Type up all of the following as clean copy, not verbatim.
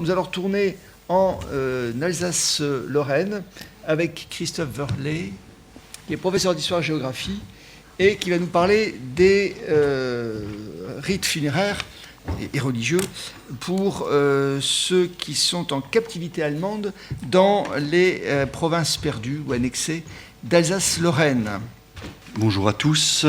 Nous allons retourner en Alsace-Lorraine avec Christophe Verlet, qui est professeur d'histoire-géographie et qui va nous parler des rites funéraires et religieux pour ceux qui sont en captivité allemande dans les provinces perdues ou annexées d'Alsace-Lorraine. Bonjour à tous,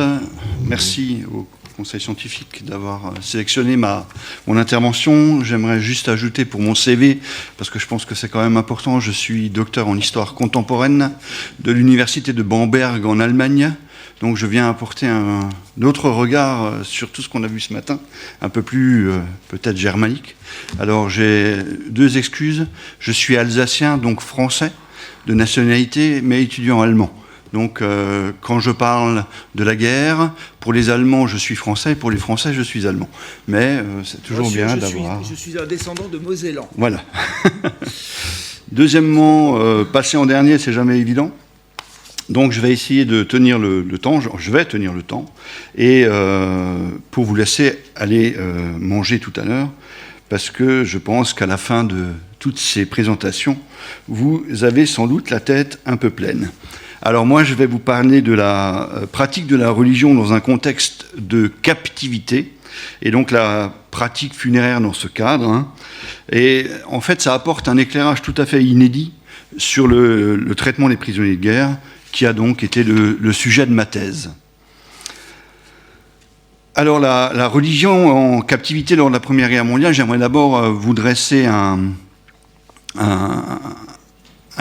merci au Conseil scientifique d'avoir sélectionné mon intervention. J'aimerais juste ajouter pour mon CV, parce que je pense que c'est quand même important, je suis docteur en histoire contemporaine de l'université de Bamberg en Allemagne. Donc je viens apporter un autre regard sur tout ce qu'on a vu ce matin, un peu plus peut-être germanique. Alors j'ai deux excuses, je suis alsacien, donc français, de nationalité, mais étudiant allemand. Donc quand je parle de la guerre, pour les Allemands je suis français, pour les Français je suis allemand. Mais c'est toujours bien d'avoir... Je suis un descendant de Mosellan. Voilà. Deuxièmement, passer en dernier, c'est jamais évident. Donc je vais essayer de tenir le temps, je vais tenir le temps, et pour vous laisser aller manger tout à l'heure, parce que je pense qu'à la fin de toutes ces présentations, vous avez sans doute la tête un peu pleine. Alors moi, je vais vous parler de la pratique de la religion dans un contexte de captivité, et donc la pratique funéraire dans ce cadre. Hein. Et en fait, ça apporte un éclairage tout à fait inédit sur le traitement des prisonniers de guerre, qui a donc été le sujet de ma thèse. Alors la religion en captivité lors de la Première Guerre mondiale, j'aimerais d'abord vous dresser un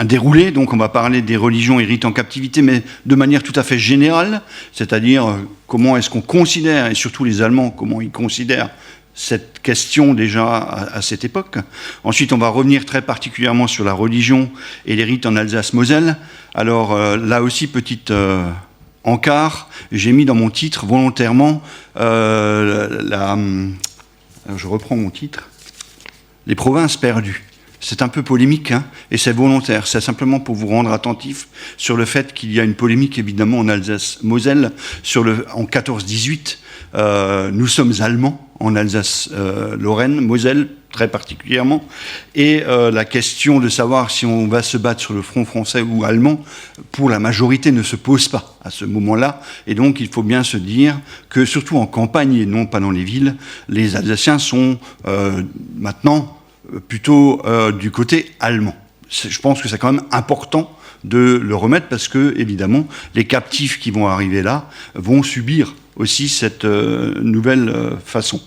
déroulé. Donc on va parler des religions et rites en captivité, mais de manière tout à fait générale, c'est-à-dire comment est-ce qu'on considère, et surtout les Allemands, comment ils considèrent cette question déjà à cette époque. Ensuite, on va revenir très particulièrement sur la religion et les rites en Alsace-Moselle. Alors là aussi, petite encart, j'ai mis dans mon titre volontairement, alors je reprends mon titre, les provinces perdues. C'est un peu polémique, hein, et c'est volontaire. C'est simplement pour vous rendre attentif sur le fait qu'il y a une polémique, évidemment, en Alsace-Moselle, en 14-18. Nous sommes allemands en Alsace-Lorraine, Moselle très particulièrement, et la question de savoir si on va se battre sur le front français ou allemand, pour la majorité, ne se pose pas à ce moment-là, et donc il faut bien se dire que, surtout en campagne et non pas dans les villes, les Alsaciens sont maintenant plutôt du côté allemand. Je pense que c'est quand même important de le remettre parce que, évidemment, les captifs qui vont arriver là vont subir aussi cette nouvelle façon.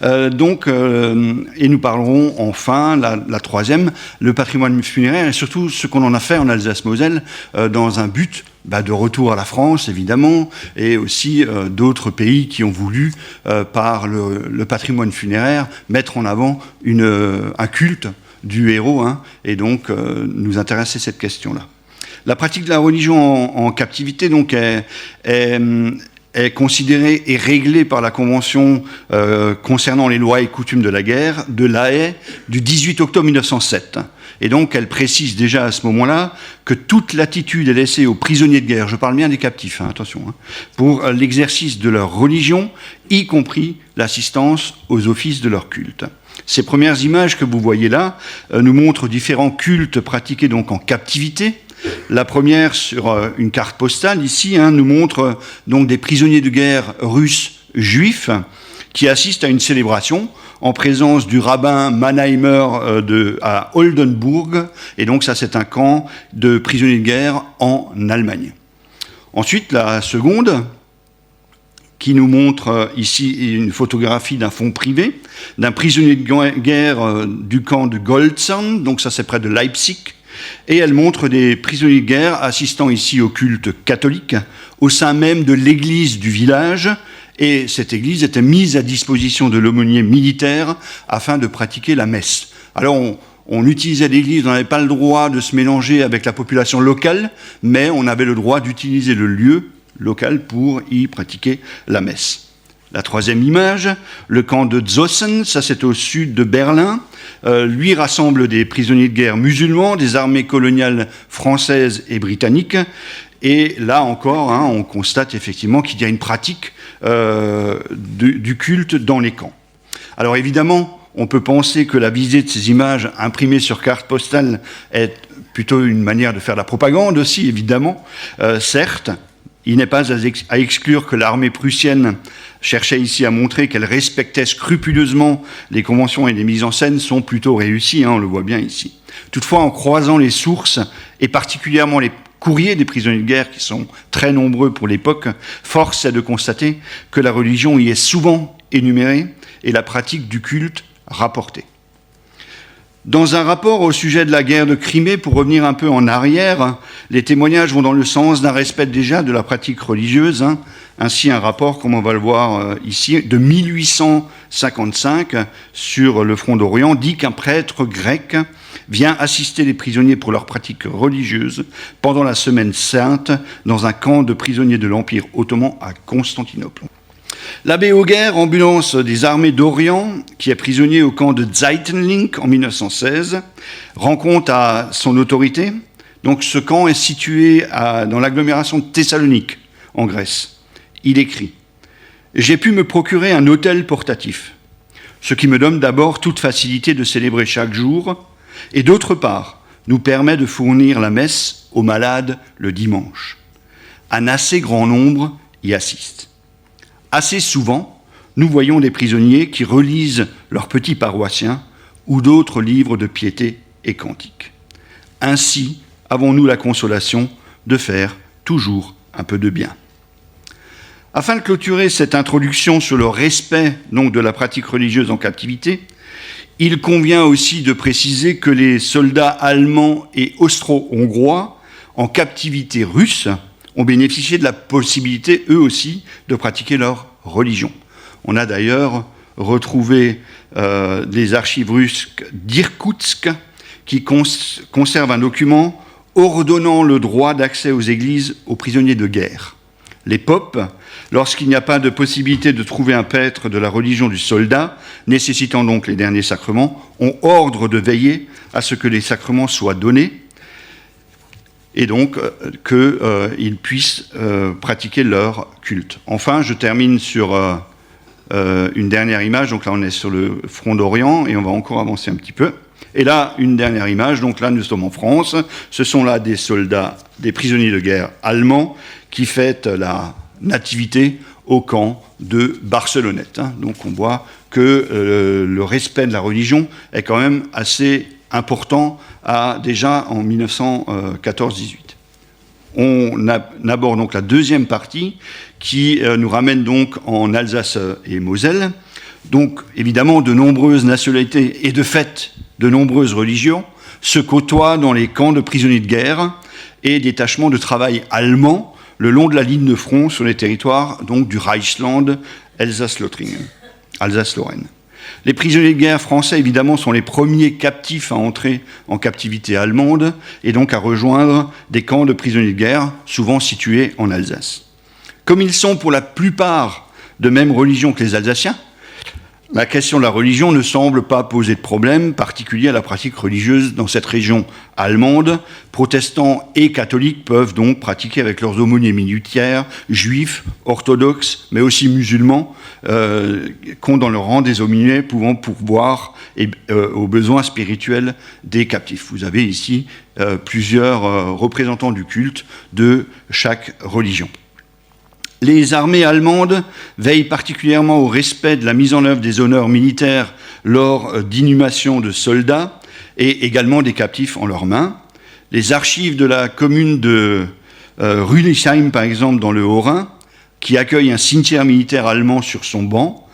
Et nous parlerons enfin, la troisième, le patrimoine funéraire et surtout ce qu'on en a fait en Alsace-Moselle dans un but de retour à la France, évidemment, et aussi d'autres pays qui ont voulu, par le patrimoine funéraire, mettre en avant un culte du héros, hein, et donc nous intéresser cette question-là. La pratique de la religion en captivité donc, est considérée et réglée par la Convention concernant les lois et coutumes de la guerre de La Haye du 18 octobre 1907. Et donc, elle précise déjà à ce moment-là que toute latitude est laissée aux prisonniers de guerre, je parle bien des captifs, hein, attention, hein, pour l'exercice de leur religion, y compris l'assistance aux offices de leur culte. Ces premières images que vous voyez là nous montrent différents cultes pratiqués donc en captivité. La première, sur une carte postale, ici, hein, nous montre donc des prisonniers de guerre russes juifs qui assistent à une célébration en présence du rabbin Mannheimer à Oldenburg. Et donc ça, c'est un camp de prisonniers de guerre en Allemagne. Ensuite, la seconde, qui nous montre ici une photographie d'un fonds privé, d'un prisonnier de guerre du camp de Golzern, donc ça c'est près de Leipzig, et elle montre des prisonniers de guerre assistant ici au culte catholique, au sein même de l'église du village, et cette église était mise à disposition de l'aumônier militaire afin de pratiquer la messe. Alors on utilisait l'église, on n'avait pas le droit de se mélanger avec la population locale, mais on avait le droit d'utiliser le lieu local pour y pratiquer la messe. La troisième image, le camp de Zossen, ça c'est au sud de Berlin, lui rassemble des prisonniers de guerre musulmans, des armées coloniales françaises et britanniques, et là encore, hein, on constate effectivement qu'il y a une pratique du culte dans les camps. Alors évidemment, On peut penser que la visée de ces images imprimées sur carte postale est plutôt une manière de faire la propagande aussi, évidemment. Certes, il n'est pas à exclure que l'armée prussienne cherchait ici à montrer qu'elle respectait scrupuleusement les conventions et les mises en scène sont plutôt réussies, on le voit bien ici. Toutefois, en croisant les sources, et particulièrement les courriers des prisonniers de guerre, qui sont très nombreux pour l'époque, force est de constater que la religion y est souvent énumérée et la pratique du culte rapportée. Dans un rapport au sujet de la guerre de Crimée, pour revenir un peu en arrière, les témoignages vont dans le sens d'un respect déjà de la pratique religieuse. Ainsi, un rapport, comme on va le voir ici, de 1855 sur le front d'Orient, dit qu'un prêtre grec vient assister les prisonniers pour leur pratique religieuse pendant la Semaine Sainte dans un camp de prisonniers de l'Empire ottoman à Constantinople. L'abbé Auguer, ambulance des armées d'Orient, qui est prisonnier au camp de Zeitenlink en 1916, rend compte à son autorité. Donc ce camp est situé dans l'agglomération de Thessalonique, en Grèce. Il écrit « J'ai pu me procurer un autel portatif, ce qui me donne d'abord toute facilité de célébrer chaque jour, et d'autre part, nous permet de fournir la messe aux malades le dimanche. Un assez grand nombre y assiste. Assez souvent, nous voyons des prisonniers qui relisent leurs petits paroissiens ou d'autres livres de piété et cantiques. Ainsi avons-nous la consolation de faire toujours un peu de bien. » Afin de clôturer cette introduction sur le respect donc, de la pratique religieuse en captivité, il convient aussi de préciser que les soldats allemands et austro-hongrois en captivité russe ont bénéficié de la possibilité, eux aussi, de pratiquer leur religion. On a d'ailleurs retrouvé des archives russes d'Irkoutsk qui conservent un document ordonnant le droit d'accès aux églises aux prisonniers de guerre. Les popes, lorsqu'il n'y a pas de possibilité de trouver un prêtre de la religion du soldat, nécessitant donc les derniers sacrements, ont ordre de veiller à ce que les sacrements soient donnés et donc qu'ils puissent pratiquer leur culte. Enfin, je termine sur une dernière image. Donc là, on est sur le front d'Orient et on va encore avancer un petit peu. Et là, une dernière image. Donc là, nous sommes en France. Ce sont là des soldats, des prisonniers de guerre allemands qui fêtent la nativité au camp de Barcelonnette. Donc on voit que le respect de la religion est quand même assez important déjà en 1914-18. On aborde donc la deuxième partie qui nous ramène donc en Alsace et Moselle. Donc évidemment de nombreuses nationalités et de fait de nombreuses religions se côtoient dans les camps de prisonniers de guerre et détachements de travail allemands le long de la ligne de front sur les territoires donc du Reichsland Alsace-Lorraine. Les prisonniers de guerre français, évidemment, sont les premiers captifs à entrer en captivité allemande et donc à rejoindre des camps de prisonniers de guerre, souvent situés en Alsace. Comme ils sont pour la plupart de même religion que les Alsaciens, la question de la religion ne semble pas poser de problème particulier à la pratique religieuse dans cette région allemande. Protestants et catholiques peuvent donc pratiquer avec leurs aumôniers militaires, juifs, orthodoxes, mais aussi musulmans, comptent dans le rang des aumôniers pouvant pourvoir aux besoins spirituels des captifs. Vous avez ici plusieurs représentants du culte de chaque religion. Les armées allemandes veillent particulièrement au respect de la mise en œuvre des honneurs militaires lors d'inhumations de soldats et également des captifs en leurs mains. Les archives de la commune de Rüdesheim, par exemple, dans le Haut-Rhin, qui accueille un cimetière militaire allemand sur son banc,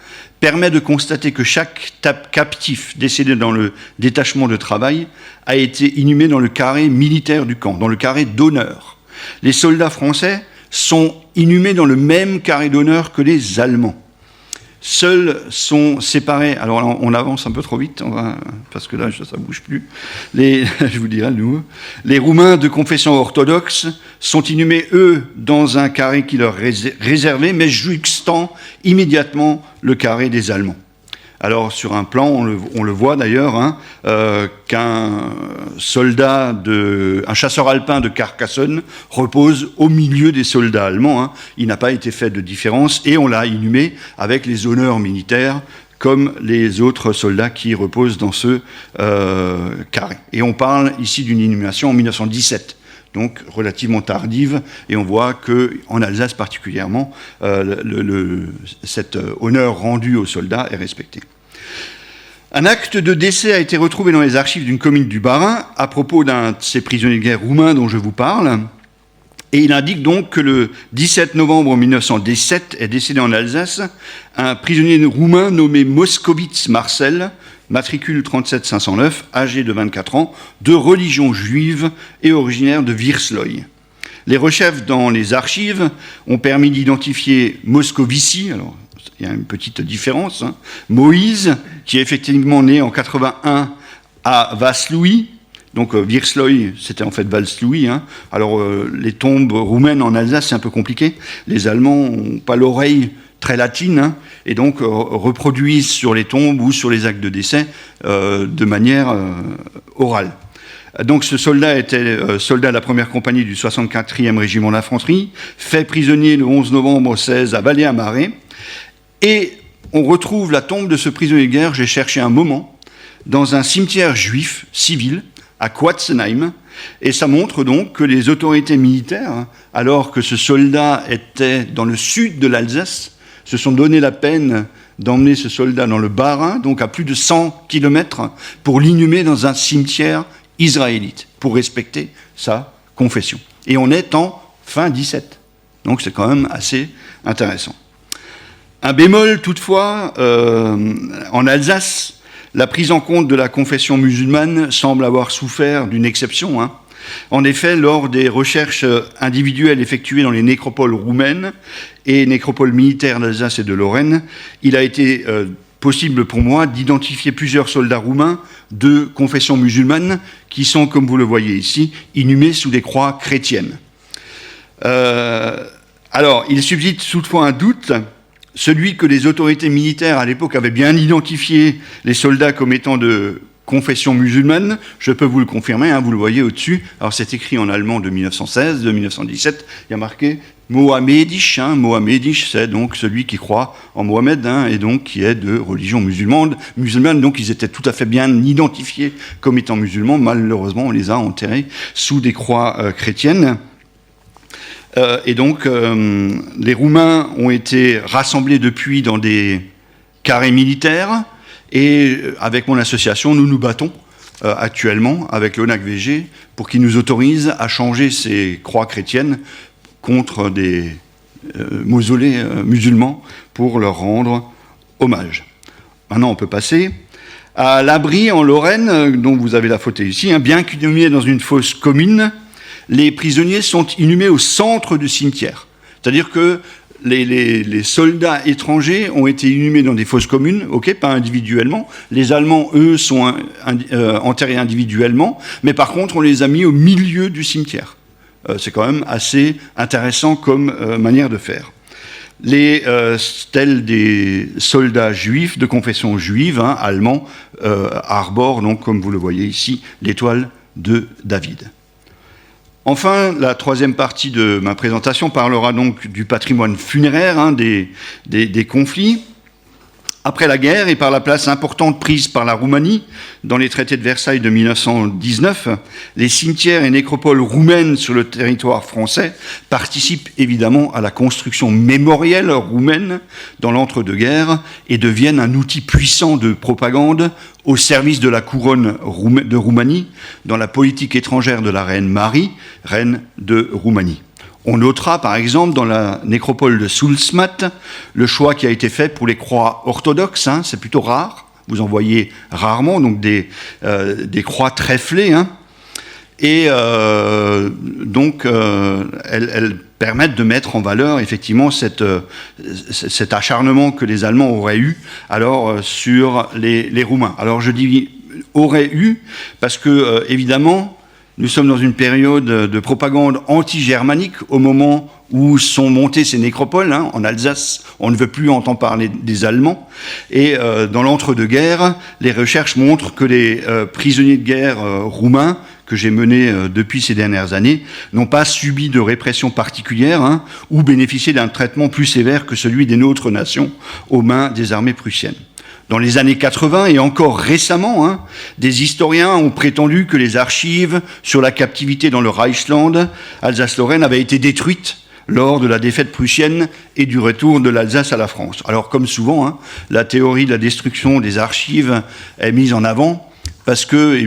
permet de constater que chaque captif décédé dans le détachement de travail a été inhumé dans le carré militaire du camp, dans le carré d'honneur. Les soldats français sont inhumés dans le même carré d'honneur que les Allemands. Seuls sont séparés, alors on avance un peu trop vite, parce que là ça ne bouge plus, je vous dirai nous, les Roumains de confession orthodoxe sont inhumés, eux, dans un carré qui leur est réservé, mais jouxtant immédiatement le carré des Allemands. Alors sur un plan, on le voit d'ailleurs, qu'un soldat, un chasseur alpin de Carcassonne repose au milieu des soldats allemands. Il n'a pas été fait de différence et on l'a inhumé avec les honneurs militaires comme les autres soldats qui reposent dans ce carré. Et on parle ici d'une inhumation en 1917. Donc relativement tardive, et on voit qu'en Alsace particulièrement, cet honneur rendu aux soldats est respecté. Un acte de décès a été retrouvé dans les archives d'une commune du Bas-Rhin à propos d'un de ces prisonniers de guerre roumains dont je vous parle, et il indique donc que le 17 novembre 1917 est décédé en Alsace un prisonnier roumain nommé Moscovitz Marcel, matricule 37509, âgé de 24 ans, de religion juive et originaire de Virsloy. Les recherches dans les archives ont permis d'identifier Moscovici, alors il y a une petite différence, hein, Moïse, qui est effectivement né en 81 à Vaslui, donc Virsloy, c'était en fait Vaslui. Hein. Alors les tombes roumaines en Alsace, c'est un peu compliqué. Les Allemands n'ont pas l'oreille très latine, hein, et donc reproduisent sur les tombes ou sur les actes de décès de manière orale. Donc ce soldat était soldat de la première compagnie du 64e régiment d'infanterie, fait prisonnier le 11 novembre 16 à Vallée-à-Marais, et on retrouve la tombe de ce prisonnier de guerre, j'ai cherché un moment, dans un cimetière juif civil à Quatzenheim, et ça montre donc que les autorités militaires, alors que ce soldat était dans le sud de l'Alsace, se sont donné la peine d'emmener ce soldat dans le Bas-Rhin, donc à plus de 100 km, pour l'inhumer dans un cimetière israélite, pour respecter sa confession. Et on est en fin 17. Donc c'est quand même assez intéressant. Un bémol toutefois, en Alsace, la prise en compte de la confession musulmane semble avoir souffert d'une exception, hein. En effet, lors des recherches individuelles effectuées dans les nécropoles roumaines et nécropoles militaires d'Alsace et de Lorraine, il a été possible pour moi d'identifier plusieurs soldats roumains de confession musulmane qui sont, comme vous le voyez ici, inhumés sous des croix chrétiennes. Alors, il subsiste toutefois un doute, celui que les autorités militaires à l'époque avaient bien identifié les soldats comme étant de confession musulmane, je peux vous le confirmer, hein, vous le voyez au-dessus. Alors c'est écrit en allemand de 1916, de 1917, il y a marqué Mohammedisch, hein, Mohammedisch, c'est donc celui qui croit en Mohamed, hein, et donc qui est de religion musulmane, donc ils étaient tout à fait bien identifiés comme étant musulmans, malheureusement on les a enterrés sous des croix chrétiennes. Et donc les Roumains ont été rassemblés depuis dans des carrés militaires, et avec mon association, nous nous battons actuellement avec l'ONAC-VG pour qu'ils nous autorisent à changer ces croix chrétiennes contre des mausolées musulmans pour leur rendre hommage. Maintenant, on peut passer à l'Abri en Lorraine, dont vous avez la photo ici. Hein, bien qu'inhumés dans une fosse commune, les prisonniers sont inhumés au centre du cimetière. C'est-à-dire que les soldats étrangers ont été inhumés dans des fosses communes, ok, pas individuellement. Les Allemands, eux, sont enterrés individuellement, mais par contre, on les a mis au milieu du cimetière. C'est quand même assez intéressant comme manière de faire. Les stèles des soldats juifs, de confession juive, hein, allemands, arborent, donc, comme vous le voyez ici, l'étoile de David. Enfin, la troisième partie de ma présentation parlera donc du patrimoine funéraire, hein, des conflits. Après la guerre, et par la place importante prise par la Roumanie dans les traités de Versailles de 1919, les cimetières et nécropoles roumaines sur le territoire français participent évidemment à la construction mémorielle roumaine dans l'entre-deux-guerres et deviennent un outil puissant de propagande au service de la couronne de Roumanie dans la politique étrangère de la reine Marie, reine de Roumanie. On notera par exemple dans la nécropole de Sulzmat le choix qui a été fait pour les croix orthodoxes, hein, c'est plutôt rare, vous en voyez rarement, donc des croix trèflées, hein, et donc elles permettent de mettre en valeur effectivement cet acharnement que les Allemands auraient eu alors sur les Roumains. Alors je dis auraient eu parce que évidemment nous sommes dans une période de propagande anti-germanique au moment où sont montées ces nécropoles. Hein. En Alsace, on ne veut plus entendre parler des Allemands. Et dans l'entre-deux-guerres, les recherches montrent que les prisonniers de guerre roumains, que j'ai menés depuis ces dernières années, n'ont pas subi de répression particulière, hein, ou bénéficié d'un traitement plus sévère que celui des nôtres nations aux mains des armées prussiennes. Dans les années 80 et encore récemment, des historiens ont prétendu que les archives sur la captivité dans le Reichsland, Alsace-Lorraine, avaient été détruites lors de la défaite prussienne et du retour de l'Alsace à la France. Alors, comme souvent, la théorie de la destruction des archives est mise en avant parce que,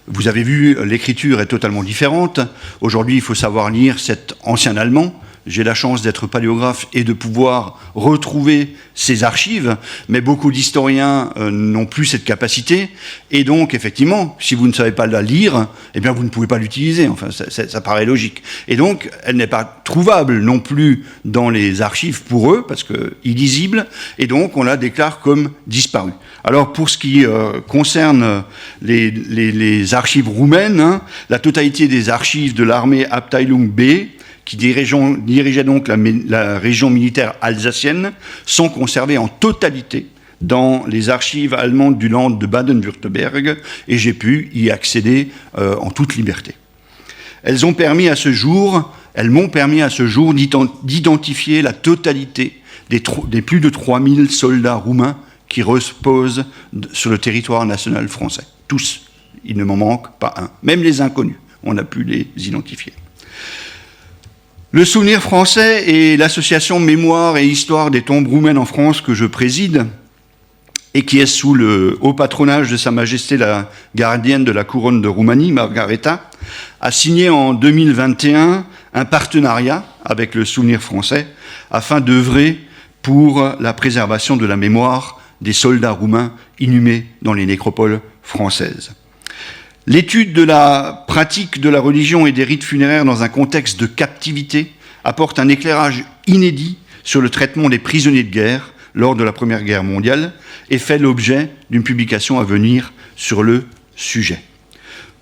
vous avez vu, l'écriture est totalement différente. Aujourd'hui, il faut savoir lire cet ancien allemand. J'ai la chance d'être paléographe et de pouvoir retrouver ces archives, mais beaucoup d'historiens n'ont plus cette capacité. Et donc, effectivement, si vous ne savez pas la lire, vous ne pouvez pas l'utiliser. Enfin, ça paraît logique. Et donc, elle n'est pas trouvable non plus dans les archives pour eux, parce que illisible, et donc on la déclare comme disparue. Alors, pour ce qui concerne les archives roumaines, la totalité des archives de l'armée Abteilung B, qui dirigeait donc la région militaire alsacienne, sont conservées en totalité dans les archives allemandes du Land de Baden-Württemberg, et j'ai pu y accéder en toute liberté. Elles m'ont permis à ce jour d'identifier la totalité des plus de 3000 soldats roumains qui reposent sur le territoire national français. Tous, il ne m'en manque pas un. Même les inconnus, on a pu les identifier. Le Souvenir français et l'association Mémoire et Histoire des tombes roumaines en France que je préside, et qui est sous le haut patronage de Sa Majesté la gardienne de la couronne de Roumanie, Margareta, a signé en 2021 un partenariat avec le Souvenir français afin d'œuvrer pour la préservation de la mémoire des soldats roumains inhumés dans les nécropoles françaises. L'étude de la pratique de la religion et des rites funéraires dans un contexte de captivité apporte un éclairage inédit sur le traitement des prisonniers de guerre lors de la Première Guerre mondiale et fait l'objet d'une publication à venir sur le sujet.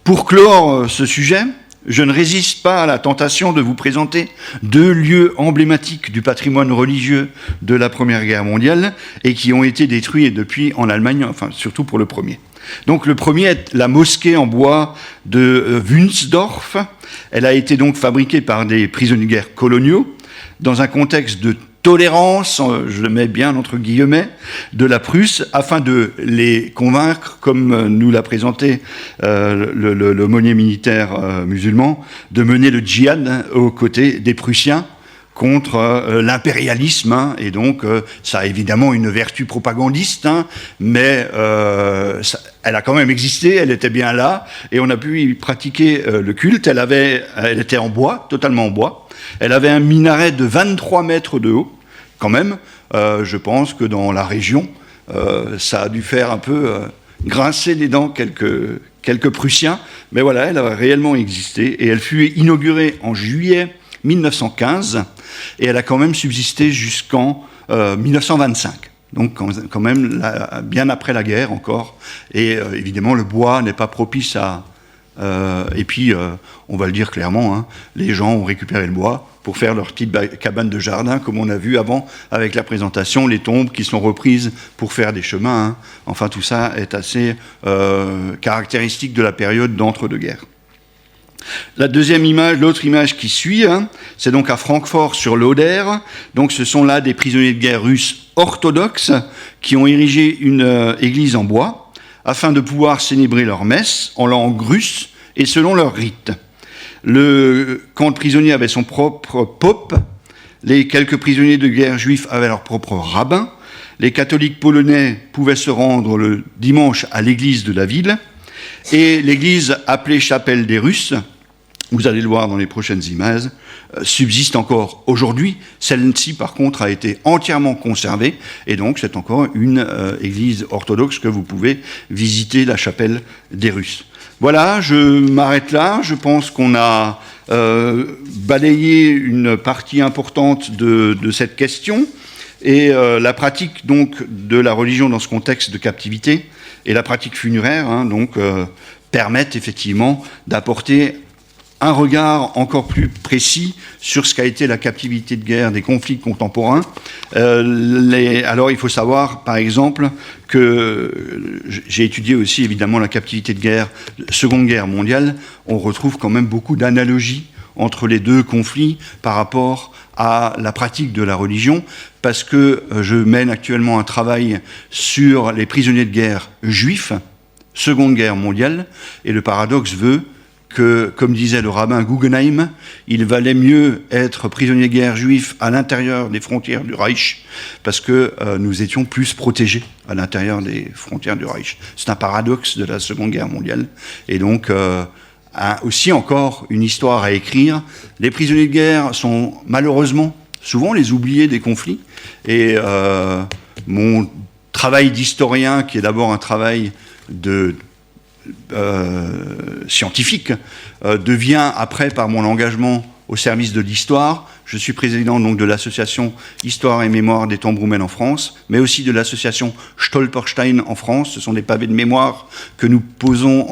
Pour clore ce sujet, je ne résiste pas à la tentation de vous présenter 2 lieux emblématiques du patrimoine religieux de la Première Guerre mondiale et qui ont été détruits depuis en Allemagne, enfin surtout pour le premier. Donc le premier est la mosquée en bois de Wünsdorf. Elle a été donc fabriquée par des prisonniers de guerre coloniaux dans un contexte de tolérance, je le mets bien entre guillemets, de la Prusse, afin de les convaincre, comme nous l'a présenté l'aumônier militaire musulman, de mener le djihad aux côtés des Prussiens contre l'impérialisme, et donc ça a évidemment une vertu propagandiste, mais elle a quand même existé, elle était bien là, et on a pu y pratiquer le culte. Elle était en bois, totalement en bois. Elle avait un minaret de 23 mètres de haut, quand même. Je pense que dans la région, ça a dû faire un peu grincer les dents quelques Prussiens, mais voilà, elle a réellement existé, et elle fut inaugurée en juillet 1915, et elle a quand même subsisté jusqu'en 1925. Donc quand même bien après la guerre encore, et évidemment le bois n'est pas propice à... et puis, on va le dire clairement, les gens ont récupéré le bois pour faire leur petite cabane de jardin, comme on a vu avant avec la présentation, les tombes qui sont reprises pour faire des chemins. Enfin, tout ça est assez caractéristique de la période d'entre-deux-guerres. La deuxième image, l'autre image qui suit, c'est donc à Francfort sur l'Oder. Donc ce sont là des prisonniers de guerre russes orthodoxes qui ont érigé une église en bois afin de pouvoir célébrer leur messe en langue russe et selon leur rite. Le camp de prisonniers avait son propre pope, les quelques prisonniers de guerre juifs avaient leur propre rabbin, les catholiques polonais pouvaient se rendre le dimanche à l'église de la ville, et l'église appelée Chapelle des Russes, vous allez le voir dans les prochaines images, subsiste encore aujourd'hui. Celle-ci, par contre, a été entièrement conservée, et donc c'est encore une église orthodoxe que vous pouvez visiter, la Chapelle des Russes. Voilà, je m'arrête là. Je pense qu'on a balayé une partie importante de cette question, et la pratique donc de la religion dans ce contexte de captivité et la pratique funéraire permettent effectivement d'apporter un regard encore plus précis sur ce qu'a été la captivité de guerre des conflits contemporains. Alors il faut savoir, par exemple, que j'ai étudié aussi évidemment la captivité de guerre, Seconde Guerre mondiale. On retrouve quand même beaucoup d'analogies entre les deux conflits par rapport à la pratique de la religion, parce que je mène actuellement un travail sur les prisonniers de guerre juifs, Seconde Guerre mondiale, et le paradoxe veut que, comme disait le rabbin Guggenheim, il valait mieux être prisonnier de guerre juif à l'intérieur des frontières du Reich, parce que nous étions plus protégés à l'intérieur des frontières du Reich. C'est un paradoxe de la Seconde Guerre mondiale, et donc aussi encore une histoire à écrire. Les prisonniers de guerre sont malheureusement souvent les oubliés des conflits, et mon travail d'historien, qui est d'abord un travail scientifique, devient après, par mon engagement au service de l'histoire, je suis président donc de l'association Histoire et Mémoire des Tombes roumaines en France, mais aussi de l'association Stolperstein en France. Ce sont des pavés de mémoire que nous posons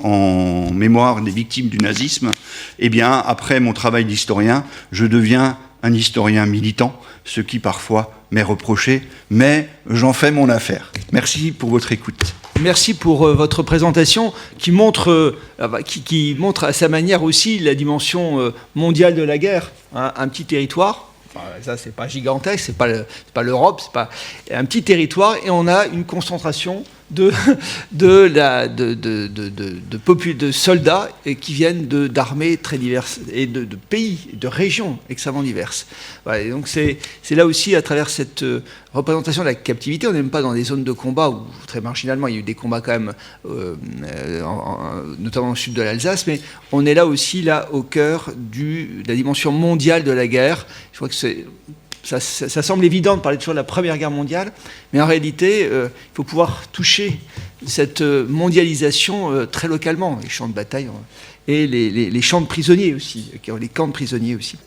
en mémoire des victimes du nazisme. Eh bien, après mon travail d'historien, je deviens un historien militant, ce qui parfois m'est reproché, mais j'en fais mon affaire. Merci pour votre écoute. Merci pour votre présentation qui montre à sa manière aussi la dimension mondiale de la guerre. Hein, un petit territoire, enfin, ça c'est pas gigantesque, c'est pas l'Europe, c'est pas un petit territoire, et on a une concentration de soldats qui viennent d'armées très diverses et de pays, de régions extrêmement diverses. Voilà, et donc c'est là aussi, à travers cette représentation de la captivité, on n'est même pas dans des zones de combat où, très marginalement, il y a eu des combats quand même, notamment au sud de l'Alsace, mais on est là aussi, là, au cœur de la dimension mondiale de la guerre. Je crois que ça semble évident de parler toujours de la Première Guerre mondiale, mais en réalité, il faut pouvoir toucher cette mondialisation très localement, les champs de bataille et les champs de prisonniers aussi, les camps de prisonniers aussi.